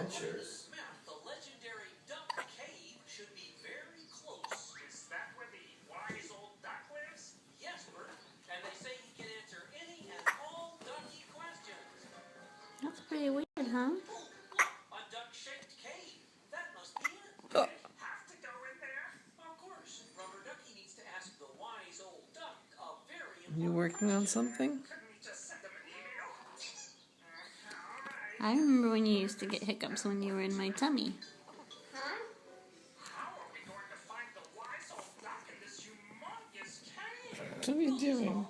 adventures. The legendary duck cave should be very close. Is that where the wise old duck lives? Yes, Bert. And they say he can answer any and all ducky questions. That's pretty weird, huh? Ooh, look, a duck-shaped cave. That must be it. Do we have to go in there? Of course. Rubber Ducky needs to ask the wise old duck a very important You working on question. something? Couldn't we just send them an email? Alright. I remember when you used to get hiccups when you were in my tummy. How are we going to find the wise old duck in this humongous cave? What are you doing?